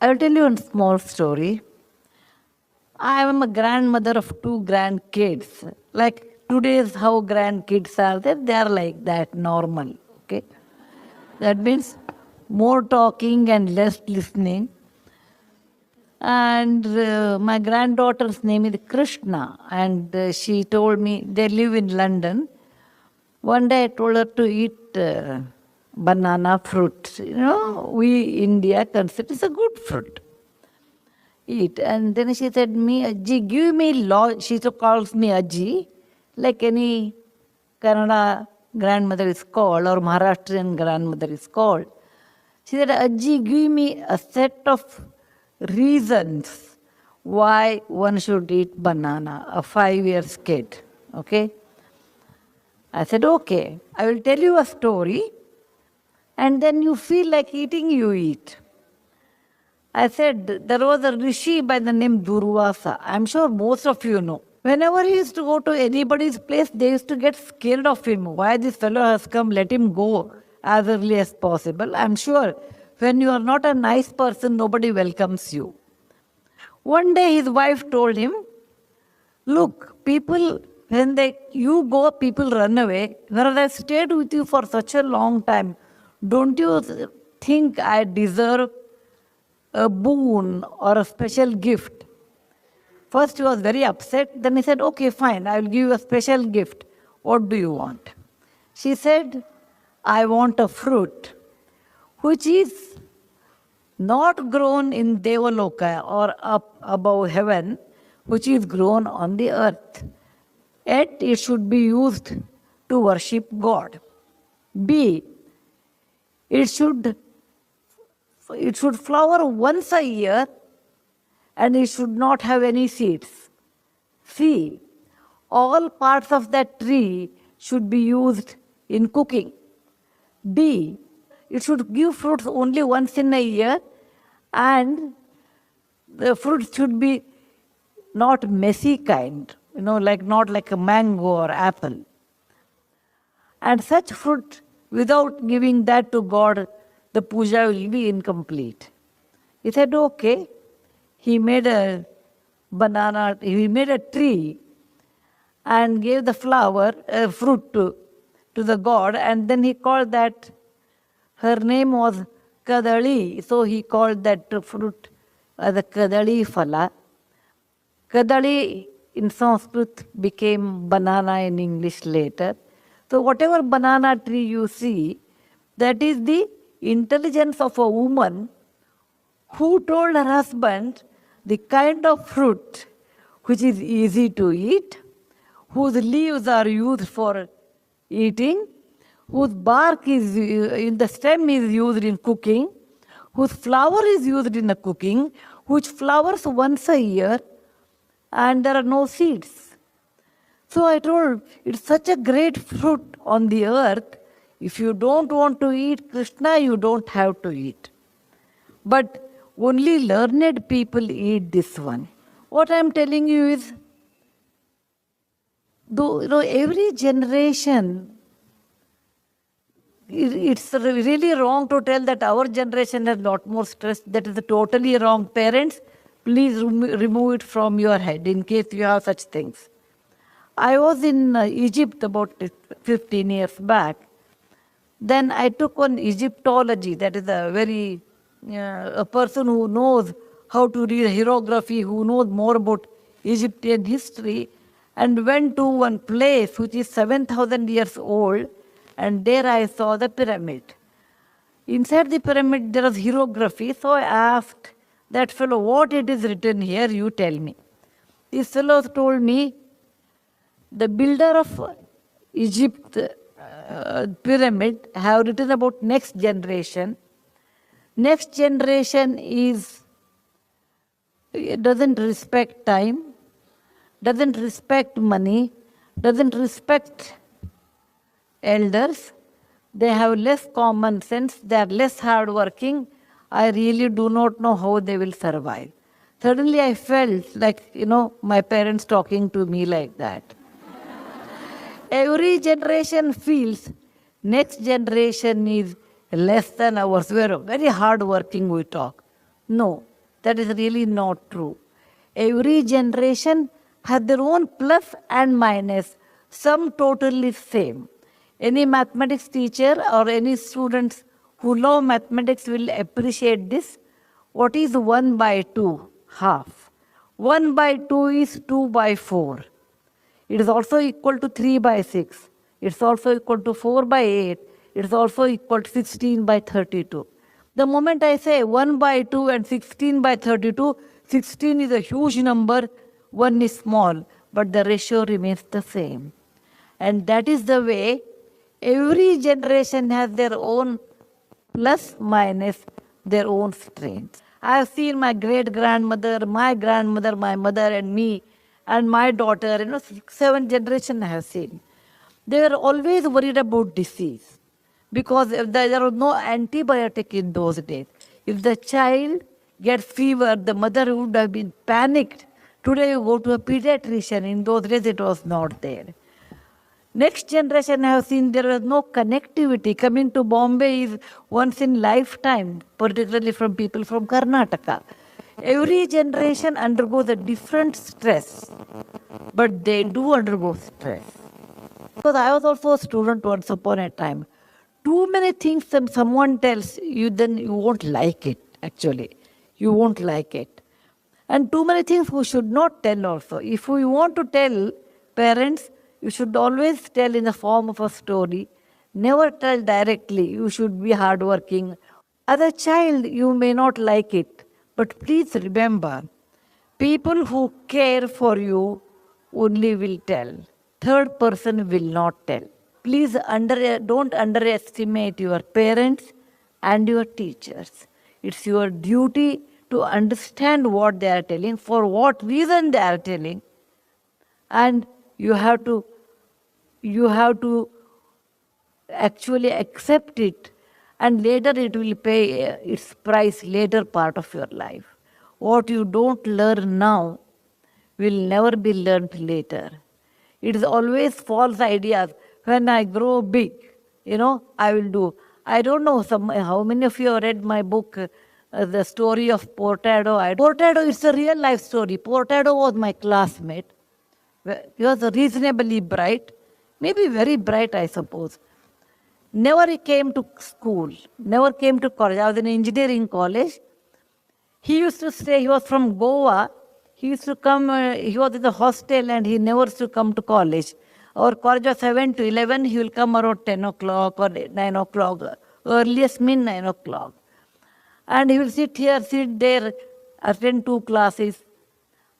I will tell you one small story. I am a grandmother of two grandkids. Like today's how grandkids are there, they are like that, normal. Okay? That means more talking and less listening. And my granddaughter's name is Krishna. And she told me, they live in London. One day I told her to eat banana fruit. You know, we India consider it's a good fruit. Eat. And then she said me, Ajji, give me law. She so calls me Ajji, like any Kannada grandmother is called or Maharashtrian grandmother is called. She said, Ajji, give me a set of reasons why one should eat banana, a 5 year kid. Okay? I said, okay, I will tell you a story and then you feel like eating, you eat. I said, there was a rishi by the name Durvasa. I'm sure most of you know. Whenever he used to go to anybody's place, they used to get scared of him. Why this fellow has come, let him go as early as possible. I'm sure when you are not a nice person, nobody welcomes you. One day his wife told him, look, people, when you go, people run away. Whereas I stayed with you for such a long time, don't you think I deserve a boon or a special gift? First he was very upset. Then he said, okay, fine, I will give you a special gift. What do you want? She said, I want a fruit which is not grown in Devaloka or up above heaven, which is grown on the earth. Yet it should be used to worship God. B, it should flower once a year and it should not have any seeds. C, all parts of that tree should be used in cooking. D, it should give fruits only once in a year and the fruit should be not messy kind, not like a mango or apple. And such fruit, without giving that to God, the puja will be incomplete. He said, okay. He made a tree and gave the fruit to the god, and then he called that, her name was Kadali, so he called that fruit the Kadali Phala. Kadali in Sanskrit became banana in English later. So whatever banana tree you see, that is the intelligence of a woman who told her husband the kind of fruit which is easy to eat, whose leaves are used for eating, whose bark is in the stem is used in cooking, whose flower is used in the cooking, which flowers once a year, and there are no seeds. So I told, it's such a great fruit on the earth. If you don't want to eat Krishna, you don't have to eat. But only learned people eat this one. What I am telling you is, every generation, it's really wrong to tell that our generation has a lot more stress. That is totally wrong. Parents, please remove it from your head in case you have such things. I was in Egypt about 15 years back. Then I took on Egyptology. That is a person who knows how to read hieroglyphy, who knows more about Egyptian history, and went to one place which is 7,000 years old, and there I saw the pyramid. Inside the pyramid there was hieroglyphy, so I asked that fellow, what it is written here, you tell me. This fellow told me, the builder of Egypt pyramid have written about next generation. Next generation doesn't respect time, doesn't respect money, doesn't respect elders. They have less common sense, they are less hardworking. I really do not know how they will survive. Suddenly I felt like, my parents talking to me like that. Every generation feels next generation is less than ours. We are very hard working, we talk. No, That is really not true. Every generation has their own plus and minus, some totally same. Any mathematics teacher or any students who love mathematics will appreciate this. What is 1 by 2? Half. 1 by 2 is 2 by 4. It is also equal to 3 by 6. It's also equal to 4 by 8. It's also equal to 16 by 32. The moment I say 1 by 2 and 16 by 32, 16 is a huge number, 1 is small, but the ratio remains the same. And that is the way every generation has their own plus minus their own strengths. I have seen my great grandmother, my mother, and me, and my daughter, 6, 7 generations I have seen. They were always worried about disease because if there was no antibiotic in those days. If the child gets fever, the mother would have been panicked. Today you go to a pediatrician. In those days it was not there. Next generation I have seen there was no connectivity. Coming to Bombay is once in lifetime, particularly from people from Karnataka. Every generation undergoes a different stress, but they do undergo stress. Because I was also a student once upon a time. Too many things that someone tells you, then you won't like it, actually. You won't like it. And too many things we should not tell also. If we want to tell parents, you should always tell in the form of a story. Never tell directly. You should be hardworking. As a child, you may not like it. But please remember, people who care for you only will tell. Third person will not tell. Please don't underestimate your parents and your teachers. It's your duty to understand what they are telling, for what reason they are telling, and you have to actually accept it, and later it will pay its price later part of your life. What you don't learn now will never be learned later. It is always false ideas. When I grow big, I will do. I don't know how many of you have read my book, The Story of Portado. Portado is a real life story. Portado was my classmate. He was reasonably bright, maybe very bright, I suppose. Never came to school, never came to college. I was in engineering college. He used to stay, he was from Goa. He used to come, he was in the hostel and he never used to come to college. Our college was 7 to 11, he will come around 10 o'clock or 9 o'clock, earliest mean 9 o'clock. And he will sit here, sit there, attend 2 classes.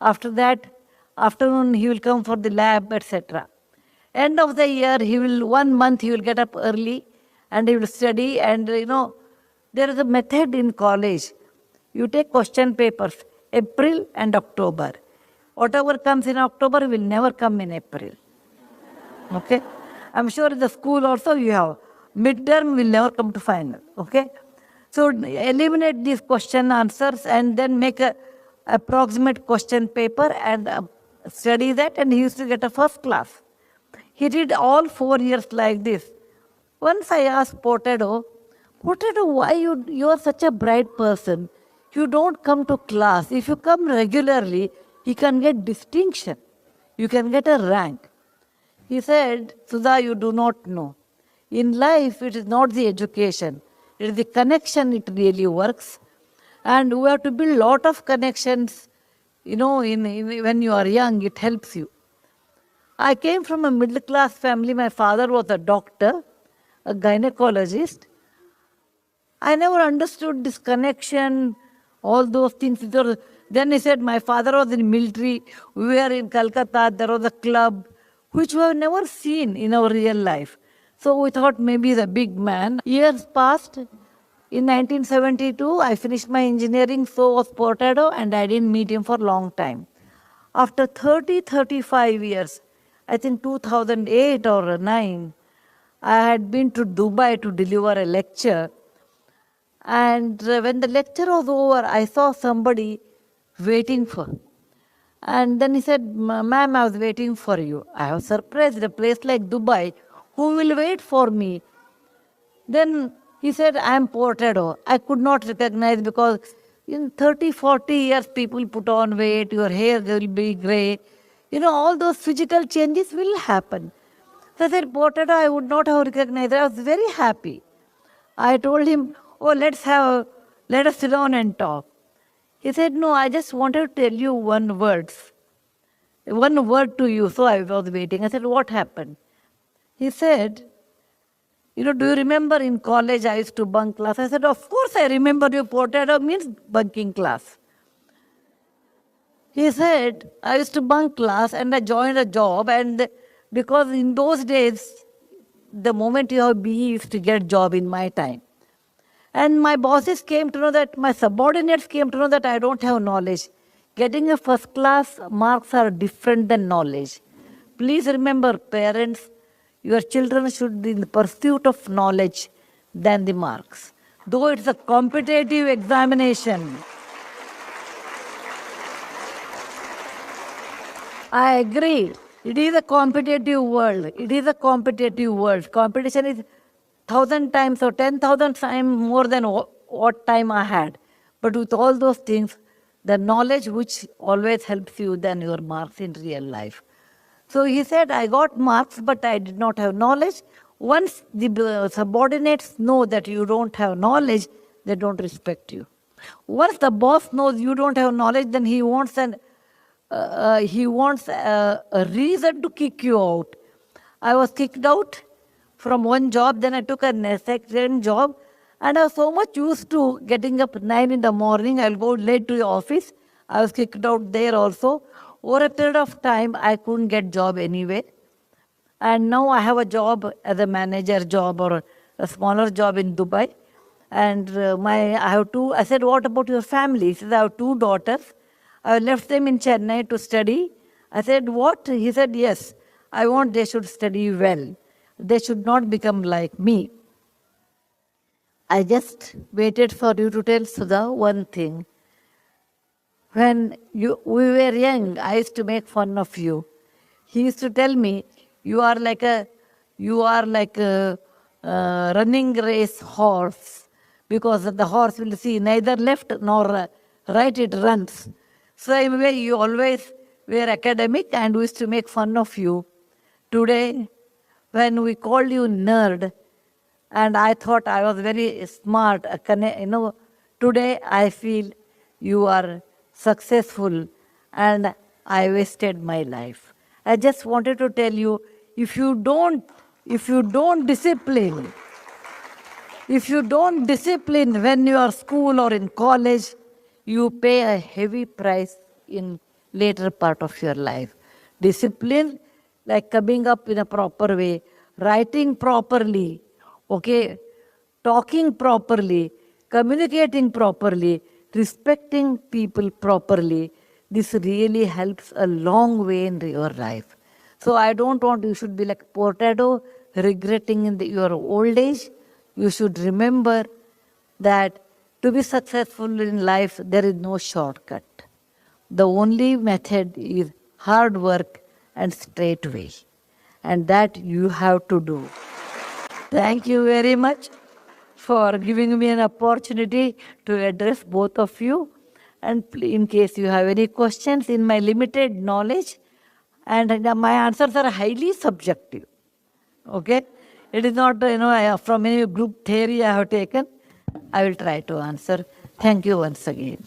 After that, afternoon he will come for the lab, etc. End of the year, 1 month he will get up early and he will study. And there is a method in college. You take question papers, April and October. Whatever comes in October will never come in April. Okay? I'm sure in the school also you have. Midterm will never come to final. Okay? So eliminate these question answers and then make a approximate question paper and study that, and he used to get a first class. He did all 4 years like this. Once I asked Portado, why you are such a bright person? You don't come to class. If you come regularly, you can get distinction. You can get a rank. He said, Sudha, you do not know. In life, it is not the education. It is the connection, it really works. And we have to build a lot of connections. When you are young, it helps you. I came from a middle class family. My father was a doctor, a gynecologist. I never understood this connection, all those things. Then he said, my father was in military. We were in Calcutta. There was a club, which we have never seen in our real life. So we thought maybe he's a big man. Years passed. In 1972, I finished my engineering, so was Portado, and I didn't meet him for a long time. After 35 years, I think 2008 or 9, I had been to Dubai to deliver a lecture. And when the lecture was over, I saw somebody waiting for. And then he said, ma'am, I was waiting for you. I was surprised, a place like Dubai, who will wait for me? Then he said, I am Portado. I could not recognize because, In 30, 40 years, people put on weight, your hair will be gray. All those physical changes will happen. So I said, potato, I would not have recognized. I was very happy. I told him, oh, let us sit down and talk. He said, no, I just wanted to tell you one word to you. So I was waiting. I said, what happened? He said, do you remember in college I used to bunk class? I said, of course I remember you. Potato means bunking class. He said, I used to bunk class and I joined a job, and because in those days, the moment you have BE, you used to get job in my time. And my bosses came to know that, my subordinates came to know that I don't have knowledge. Getting a first class marks are different than knowledge. Please remember, parents, your children should be in the pursuit of knowledge than the marks. Though it's a competitive examination, I agree. It is a competitive world. It is a competitive world. Competition is 1,000 times or 10,000 times more than what time I had. But with all those things, the knowledge which always helps you than your marks in real life. So he said, I got marks, but I did not have knowledge. Once the subordinates know that you don't have knowledge, they don't respect you. Once the boss knows you don't have knowledge, then he wants a reason to kick you out. I was kicked out from one job, then I took a second job, and I was so much used to getting up 9 in the morning, I'll go late to the office. I was kicked out there also. Over a period of time, I couldn't get job anywhere. And now I have a job as a manager job or a smaller job in Dubai. And I said, what about your family? He said, I have 2 daughters. I left them in Chennai to study. I said, what? He said, yes, I want they should study well. They should not become like me. I just waited for you to tell Sudha one thing. When we were young, I used to make fun of you. He used to tell me, you are like a running race horse, because the horse will see neither left nor right, it runs. So anyway, you always were academic and we used to make fun of you. Today, when we called you nerd, and I thought I was very smart, today I feel you are successful and I wasted my life. I just wanted to tell you, if you don't discipline when you are school or in college, you pay a heavy price in later part of your life. Discipline, like coming up in a proper way, writing properly, okay, talking properly, communicating properly, respecting people properly, this really helps a long way in your life. So I don't want you should be like potato, regretting in your old age. You should remember that to be successful in life, there is no shortcut. The only method is hard work and straight way. And that you have to do. Thank you very much for giving me an opportunity to address both of you. And in case you have any questions in my limited knowledge, and my answers are highly subjective. Okay? It is not, from any group theory I have taken. I will try to answer. Thank you once again.